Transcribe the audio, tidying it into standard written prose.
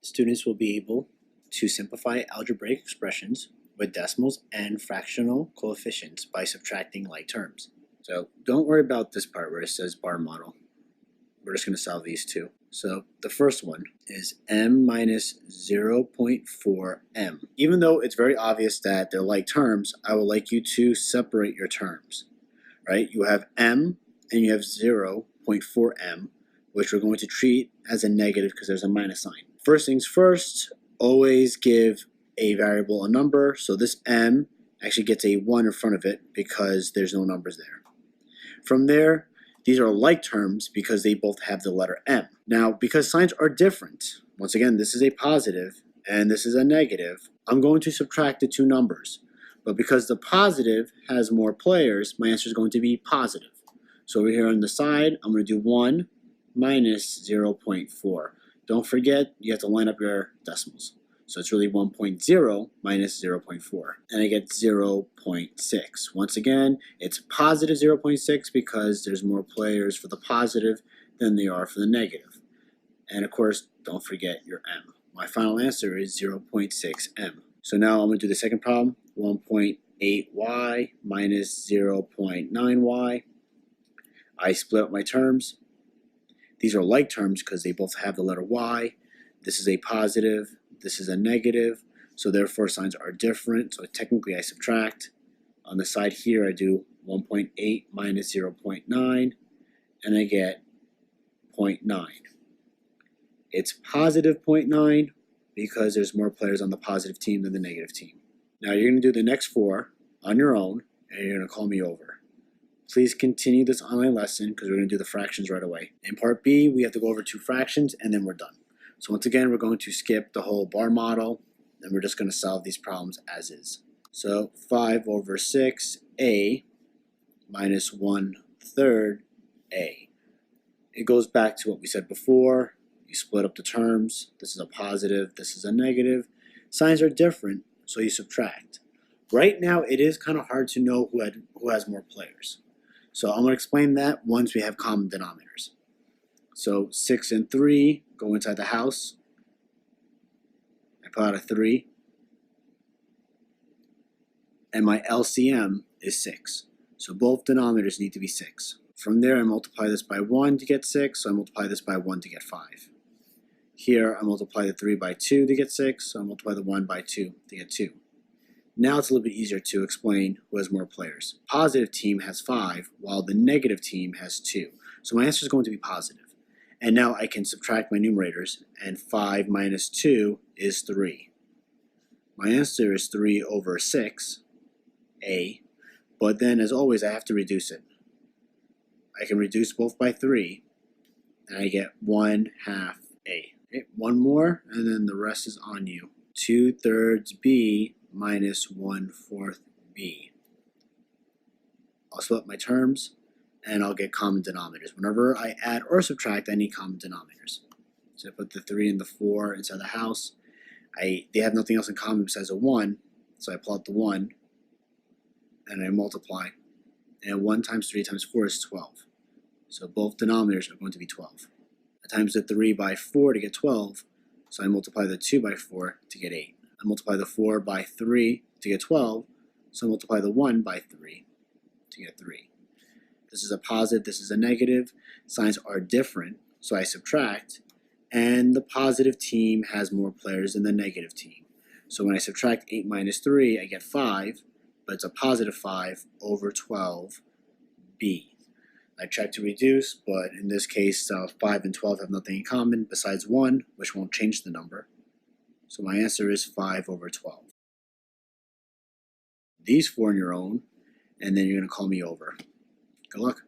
Students will be able to simplify algebraic expressions with decimals and fractional coefficients by subtracting like terms. So don't worry about this part where it says bar model. We're just going to solve these two. So the first one is m minus 0.4m. Even though it's very obvious that they're like terms, I would like you to separate your terms, right? You have m and you have 0.4m, which we're going to treat as a negative because there's a minus sign. First things first, always give a variable a number. So this m actually gets a 1 in front of it because there's no numbers there. From there, these are like terms because they both have the letter m. Now, because signs are different, once again, this is a positive and this is a negative, I'm going to subtract the two numbers. But because the positive has more players, my answer is going to be positive. So over here on the side, I'm going to do 1 minus 0.4. Don't forget, you have to line up your decimals. So it's really 1.0 minus 0.4. And I get 0.6. Once again, it's positive 0.6 because there's more players for the positive than there are for the negative. And of course, don't forget your m. My final answer is 0.6m. So now I'm going to do the second problem. 1.8y minus 0.9y. I split up my terms. These are like terms because they both have the letter y. This is a positive, this is a negative, so therefore signs are different. So technically I subtract. On the side here I do 1.8 minus 0.9 and I get 0.9. It's positive 0.9 because there's more players on the positive team than the negative team. Now you're going to do the next four on your own and you're going to call me over. Please continue this online lesson because we're going to do the fractions right away. In part B, we have to go over two fractions and then we're done. So once again, we're going to skip the whole bar model and we're just going to solve these problems as is. So 5 over 6a minus 1/3 a. It goes back to what we said before. You split up the terms. This is a positive, this is a negative. Signs are different, so you subtract. Right now, it is kind of hard to know who has more players. So I'm going to explain that once we have common denominators. So 6 and 3 go inside the house. I pull out a 3. And my LCM is 6. So both denominators need to be 6. From there, I multiply this by 1 to get 6, so I multiply this by 1 to get 5. Here, I multiply the 3 by 2 to get 6, so I multiply the 1 by 2 to get 2. Now it's a little bit easier to explain who has more players. Positive team has 5, while the negative team has 2. So my answer is going to be positive. And now I can subtract my numerators, and 5 minus 2 is 3. My answer is 3 over 6, a, but then as always I have to reduce it. I can reduce both by 3, and I get 1/2 a. Okay, one more, and then the rest is on you. 2/3 b minus 1/4 b. I'll split up my terms and I'll get common denominators. Whenever I add or subtract, I need common denominators. So I put the 3 and the 4 inside the house. They have nothing else in common besides a 1, so I pull out the 1 and I multiply. And 1 times 3 times 4 is 12. So both denominators are going to be 12. I times the 3 by 4 to get 12, so I multiply the 2 by 4 to get 8. I multiply the 4 by 3 to get 12, so I multiply the 1 by 3 to get 3. This is a positive, this is a negative. Signs are different, so I subtract, and the positive team has more players than the negative team. So when I subtract 8 minus 3, I get 5, but it's a positive 5 over 12b. I tried to reduce, but in this case, 5 and 12 have nothing in common besides 1, which won't change the number. So my answer is 5 over 12. These four on your own, and then you're going to call me over. Good luck.